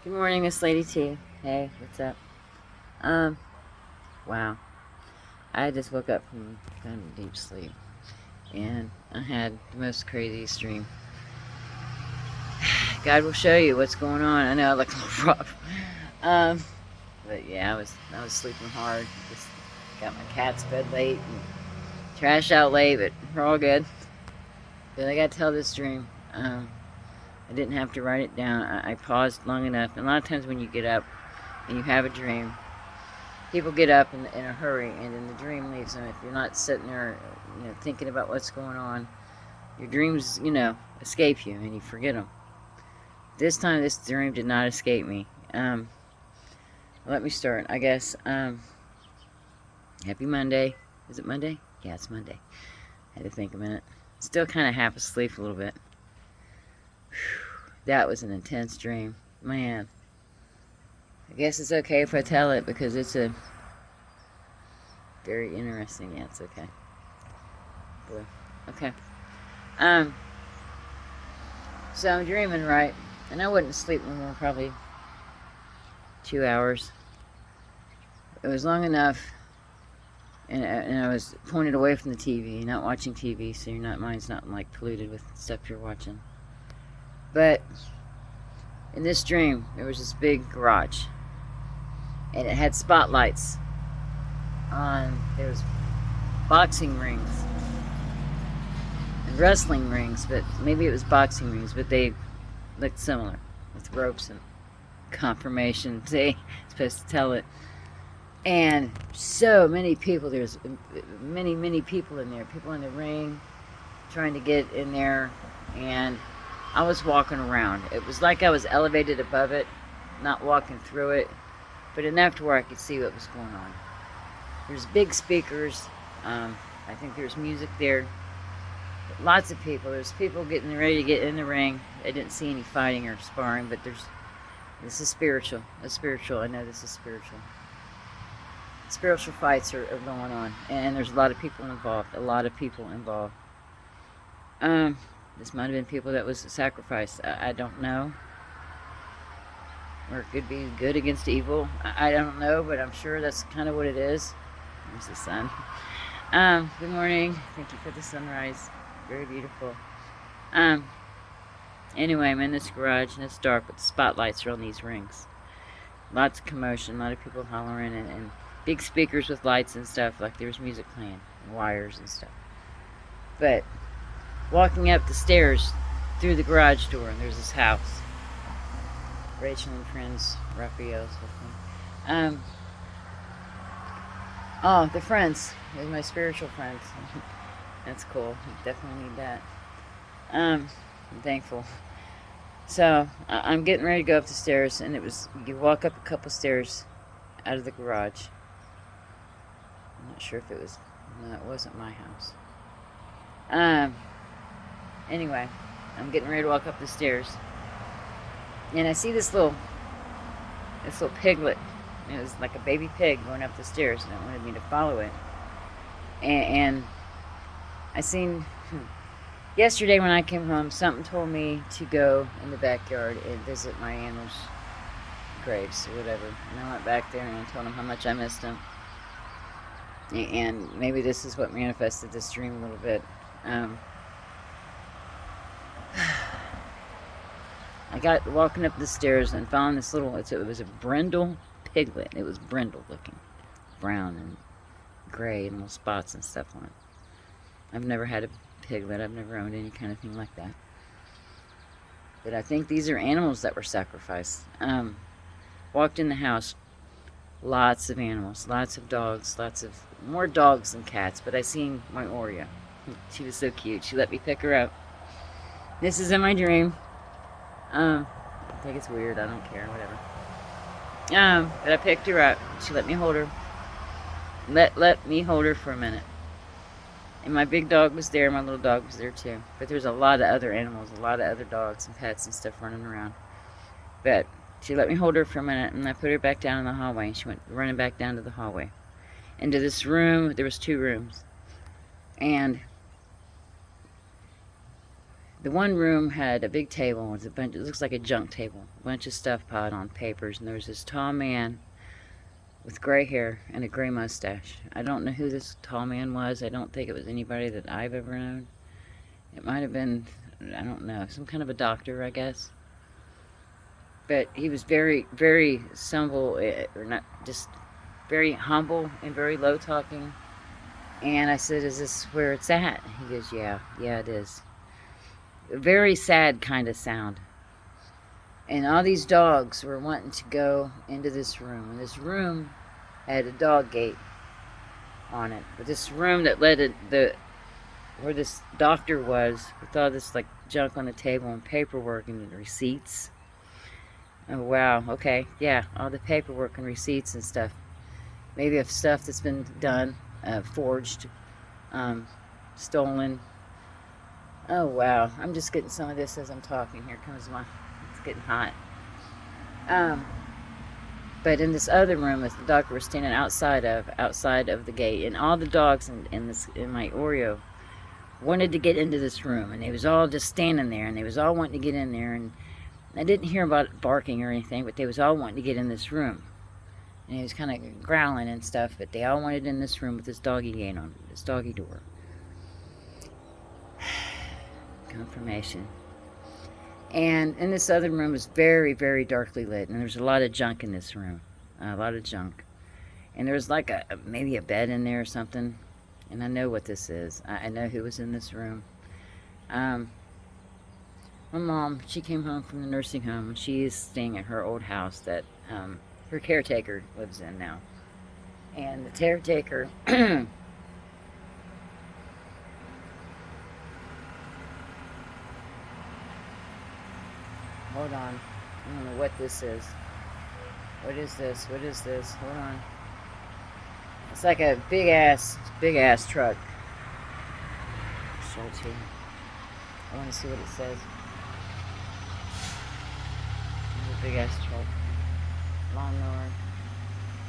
Good morning, Miss Lady T. Hey, what's up? Um, wow. I just woke up from kind of deep sleep, and I had the most craziest dream. God will show you what's going on. I know I look a little rough. Um, but yeah, I was sleeping hard. Just got my cats fed late and trash out late, but we're all good. But I gotta tell this dream. I didn't have to write it down. I paused long enough. And a lot of times when you get up and you have a dream, people get up in a hurry, and then the dream leaves them. If you're not sitting there, thinking about what's going on, your dreams, escape you, and you forget them. This time, this dream did not escape me. Let me start. I guess. Happy Monday. Is it Monday? Yeah, it's Monday. Had to think a minute. Still kind of half asleep a little bit. Whew, that was an intense dream, man. I guess it's okay if I tell it because it's a very interesting. Yeah, it's okay. Blue. Okay. Um, so I'm dreaming, right? And I wouldn't sleep no more, probably 2 hours. It was long enough, and I was pointed away from the TV, not watching TV, so your mind's not like polluted with stuff you're watching. But in this dream, there was this big garage, and it had spotlights on. There was boxing rings and wrestling rings, but maybe it was boxing rings, but they looked similar with ropes and confirmation. See, supposed to tell it. And so many people, there's many people in there, people in the ring trying to get in there, and I was walking around. It was like I was elevated above it, not walking through it, but enough to where I could see what was going on. There's big speakers. I think there's music there. Lots of people. There's people getting ready to get in the ring. I didn't see any fighting or sparring, but this is spiritual. It's spiritual. I know this is spiritual. Spiritual fights are going on, and there's a lot of people involved. This might have been people that was sacrificed. I don't know. Or it could be good against evil. I don't know, but I'm sure that's kind of what it is. There's the sun. Good morning. Thank you for the sunrise. Very beautiful. Um, anyway, I'm in this garage, and it's dark, but the spotlights are on these rings. Lots of commotion, a lot of people hollering, and big speakers with lights and stuff, like there's music playing, and wires and stuff. But walking up the stairs through the garage door, and there's this house. Rachel and friends, Raphael's with me. Oh, the friends. They're my spiritual friends. That's cool. Definitely need that. I'm thankful. So I'm getting ready to go up the stairs, and you walk up a couple stairs out of the garage. I'm not sure if it was. No, it wasn't my house. Anyway, I'm getting ready to walk up the stairs, and I see this little piglet. It was like a baby pig going up the stairs, and it wanted me to follow it. And I seen yesterday when I came home, something told me to go in the backyard and visit my animals' graves or whatever. And I went back there and I told them how much I missed them. And maybe this is what manifested this dream a little bit. I got walking up the stairs and found this it was a brindle piglet. It was brindle looking, brown and gray and little spots and stuff on it. I've never had a piglet. I've never owned any kind of thing like that. But I think these are animals that were sacrificed. Walked in the house, lots of animals, lots of dogs, more dogs than cats. But I seen my Oreo. She was so cute. She let me pick her up. This is in my dream. I think it's weird. I don't care. Whatever. But I picked her up. She let me hold her. Let me hold her for a minute. And my big dog was there. My little dog was there too. But there's a lot of other animals, a lot of other dogs and pets and stuff running around. But she let me hold her for a minute, and I put her back down in the hallway. And she went running back down to the hallway. Into this room. There was 2 rooms. And The one room had a big table with a bunch, it looks like a junk table, a bunch of stuff piled on papers, and there was this tall man with gray hair and a gray mustache. I don't know who this tall man was. I don't think it was anybody that I've ever known. It might have been, I don't know, some kind of a doctor, I guess. But he was very, very simple, or not, just very humble and very low talking. And I said, "Is this where it's at?" He goes, "Yeah, it is." A very sad kind of sound. And all these dogs were wanting to go into this room. And this room had a dog gate on it. But this room that led to where this doctor was, with all this like junk on the table and paperwork and receipts. Oh wow, okay, yeah, all the paperwork and receipts and stuff. Maybe of stuff that's been done, forged, stolen. Oh wow, I'm just getting some of this as I'm talking. Here comes it's getting hot. But in this other room that the doctor was standing outside of the gate, and all the dogs in my Oreo wanted to get into this room, and they was all just standing there, and they was all wanting to get in there, and I didn't hear about barking or anything, but they was all wanting to get in this room. And he was kind of growling and stuff, but they all wanted in this room with this doggy gate on it, this doggy door. Confirmation. And in this other room was very, very darkly lit, and there's a lot of junk in this room, a lot of junk. And there was like maybe a bed in there or something, and I know what this is. I know who was in this room. My mom, she came home from the nursing home, and she is staying at her old house that her caretaker lives in now. And the caretaker hold on, I don't know what this is. What is this? What is this? Hold on. It's like a big ass truck. I'll show it to you. I want to see what it says. There's a big ass truck. Lawnmower.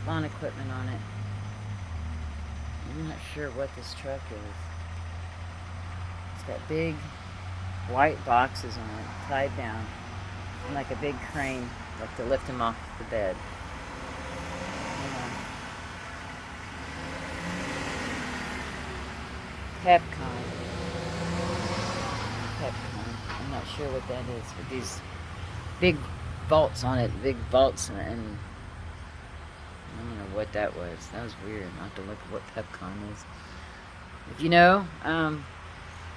Lawn equipment on it. I'm not sure what this truck is. It's got big white boxes on it, tied down. And like a big crane, like to lift him off the bed. Pepcon. I'm not sure what that is, but these big vaults on it, big vaults, and I don't know what that was. That was weird. I'll have to look at what Pepcon is. If you know, down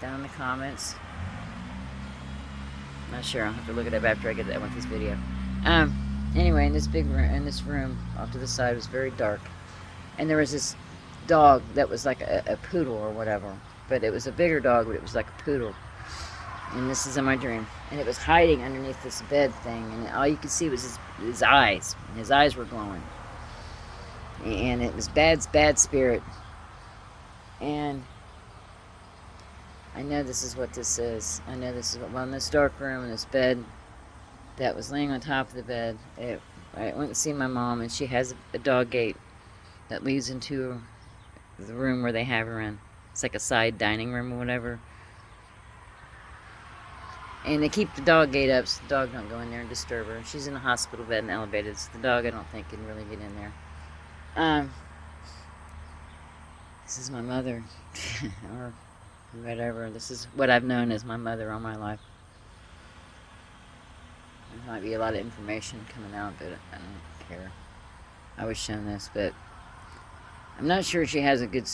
in the comments. I'm not sure. I'll have to look it up after I get done with this video. Anyway, in this room off to the side was very dark, and there was this dog that was like a poodle or whatever, but it was a bigger dog, but it was like a poodle. And this is in my dream, and it was hiding underneath this bed thing, and all you could see was his eyes, and his eyes were glowing, and it was bad spirit. And I know this is what this is. I know this is in this dark room, in this bed that was laying on top of the bed. I went and see my mom, and she has a dog gate that leads into the room where they have her in. It's like a side dining room or whatever. And they keep the dog gate up so the dog don't go in there and disturb her. She's in a hospital bed and elevated, so the dog I don't think can really get in there. This is my mother, or whatever. This is what I've known as my mother all my life. There might be a lot of information coming out, but I don't care. I was shown this, but I'm not sure she has a good.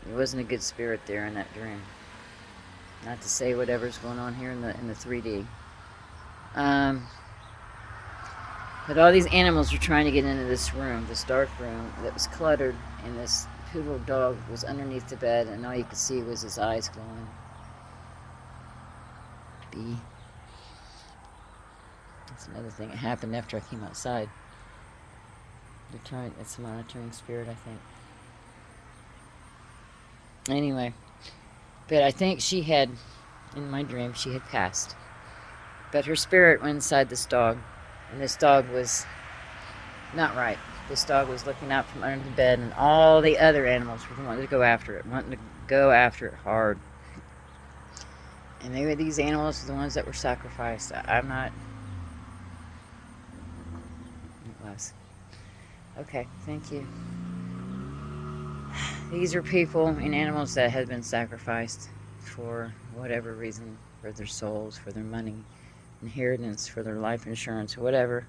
There wasn't a good spirit there in that dream. Not to say whatever's going on here in the 3D. But all these animals were trying to get into this room, this dark room that was cluttered, and this poodle dog was underneath the bed, and all you could see was his eyes glowing. B. That's another thing that happened after I came outside. It's a monitoring spirit, I think. Anyway, but I think she had, in my dream, she had passed. But her spirit went inside this dog, and this dog was not right. This dog was looking out from under the bed, and all the other animals were wanting to go after it, hard. And maybe these animals are the ones that were sacrificed. I'm not. It was. Okay, thank you. These are people and animals that had been sacrificed for whatever reason, for their souls, for their money, inheritance, for their life insurance, whatever.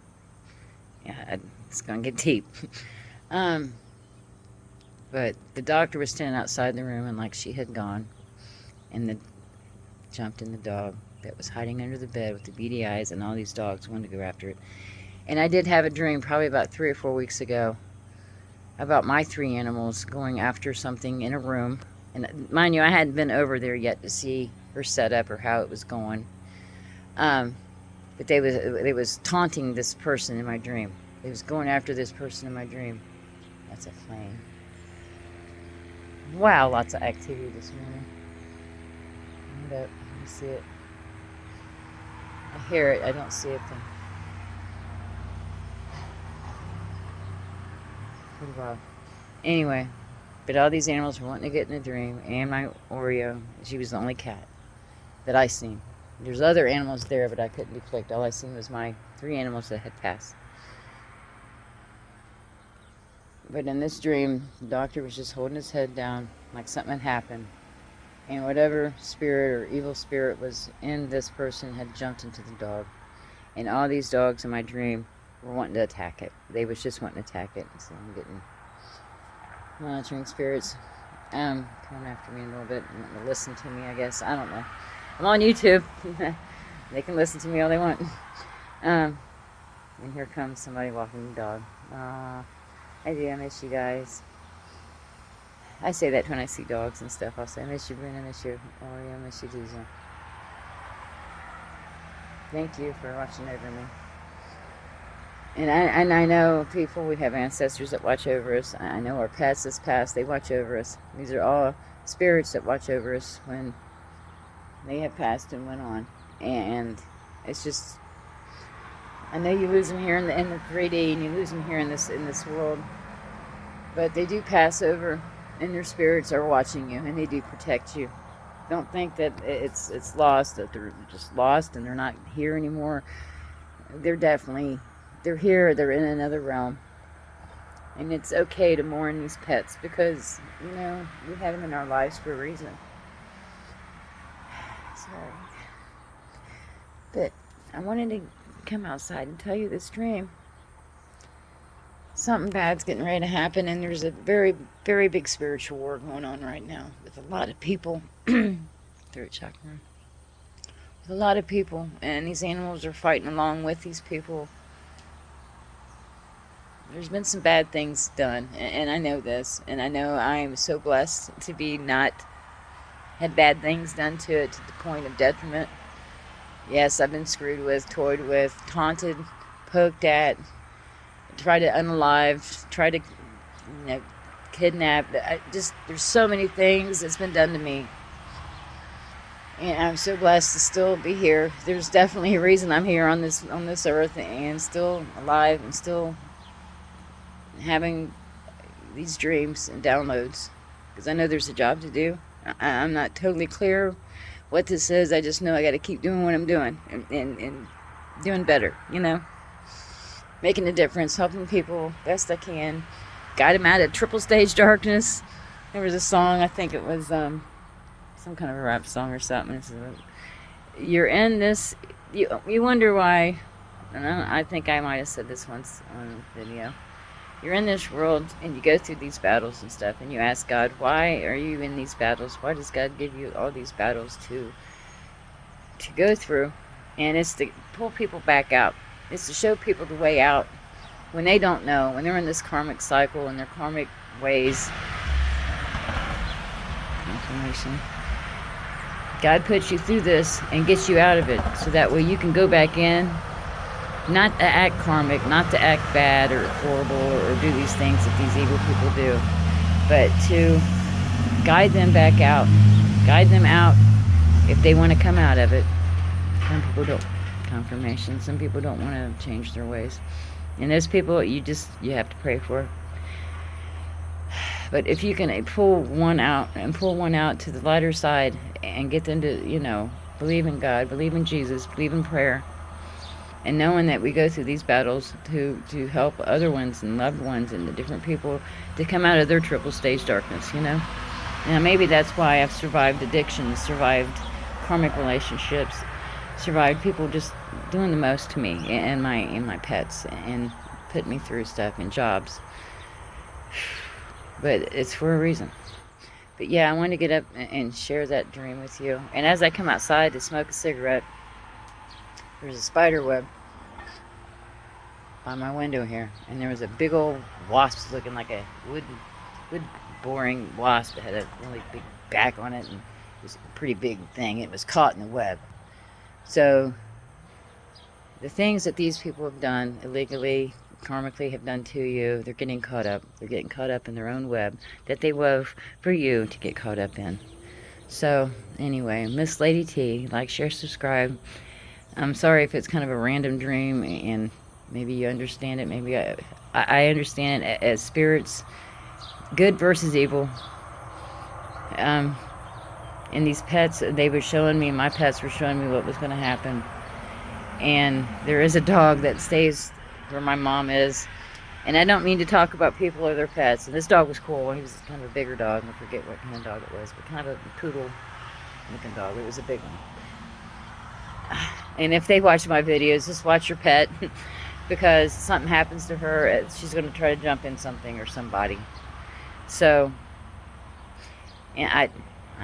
Yeah, it's gonna get deep. But the doctor was standing outside the room, and like she had gone, and jumped in the dog that was hiding under the bed with the beady eyes, and all these dogs wanted to go after it. And I did have a dream probably about 3 or 4 weeks ago about my 3 animals going after something in a room. And mind you, I hadn't been over there yet to see her setup or how it was going. But they was taunting this person in my dream. They was going after this person in my dream. That's a flame. Wow, lots of activity this morning. Hold up, let me see it. I hear it, I don't see it though. Pretty wild. Anyway, but all these animals were wanting to get in a dream, and my Oreo, she was the only cat that I seen. There's other animals there, but I couldn't depict. All I seen was my 3 animals that had passed. But in this dream, the doctor was just holding his head down like something had happened. And whatever spirit or evil spirit was in this person had jumped into the dog. And all these dogs in my dream were wanting to attack it. They was just wanting to attack it. So I'm getting monitoring spirits coming after me a little bit, wanting to listen to me, I guess. I don't know. I'm on YouTube. They can listen to me all they want. And here comes somebody walking the dog. I do. I miss you guys. I say that when I see dogs and stuff. I'll say, I miss you, Brenda. I miss you, Oreo. I miss you, Diesel. Thank you for watching over me. And I know people, we have ancestors that watch over us. I know our pets that's passed, they watch over us. These are all spirits that watch over us when they have passed and went on. And it's just, I know you lose them here in the 3D, and you lose them here in this world, but they do pass over, and their spirits are watching you, and they do protect you. Don't think that it's lost, that they're just lost and they're not here anymore. They're here. They're in another realm, and it's okay to mourn these pets because we have them in our lives for a reason. Sorry, but I wanted to come outside and tell you this dream. Something bad's getting ready to happen, and there's a very, very big spiritual war going on right now with a lot of people. Throat chakra. With a lot of people, and these animals are fighting along with these people. There's been some bad things done, and I know this, and I know I am so blessed to be not had bad things done to it to the point of detriment. Yes, I've been screwed with, toyed with, taunted, poked at, tried to unalive, tried to kidnap. There's so many things that's been done to me. And I'm so blessed to still be here. There's definitely a reason I'm here on this earth and still alive and still having these dreams and downloads, because I know there's a job to do. I'm not totally clear what this is. I just know I got to keep doing what I'm doing and doing better, making a difference, helping people best I can, guide them out of triple stage darkness. There was a song, I think it was some kind of a rap song or something. You're in this, you wonder why, and I think I might have said this once on a video. You're in this world and you go through these battles and stuff, and you ask God, why are you in these battles? Why does God give you all these battles to go through? And it's to pull people back out. It's to show people the way out when they don't know, when they're in this karmic cycle and their karmic ways. Confirmation. God puts you through this and gets you out of it, so that way you can go back in, not to act karmic, not to act bad or horrible or do these things that these evil people do, but to guide them back out, guide them out if they want to come out of it. Some people don't. Confirmation. Some people don't want to change their ways, and those people you have to pray for. But if you can pull one out to the lighter side and get them to believe in God, believe in Jesus, believe in prayer, and knowing that we go through these battles to help other ones and loved ones and the different people to come out of their triple stage darkness, you know. Now maybe that's why I've survived addiction, survived karmic relationships, survived people just doing the most to me and my pets and putting me through stuff and jobs. But it's for a reason. But yeah, I want to get up and share that dream with you. And as I come outside to smoke a cigarette, there's a spider web by my window here, and there was a big old wasp looking like a wood boring wasp that had a really big back on it, and it was a pretty big thing. It was caught in the web. So the things that these people have done illegally, karmically have done to you, they're getting caught up. They're getting caught up in their own web that they wove for you to get caught up in. So anyway, Miss Lady T, like, share, subscribe. I'm sorry if it's kind of a random dream and maybe you understand it. Maybe I understand it as spirits, good versus evil. And these pets, they were showing me, my pets were showing me what was going to happen. And there is a dog that stays where my mom is. And I don't mean to talk about people or their pets. And this dog was cool. He was kind of a bigger dog. I forget what kind of dog it was, but kind of a poodle looking dog. It was a big one. And if they watch my videos, just watch your pet. Because something happens to her, she's going to try to jump in something or somebody. So, and I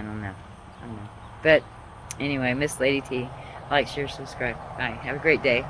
don't know. But anyway, Miss Lady T, like, share, subscribe. Bye. Have a great day.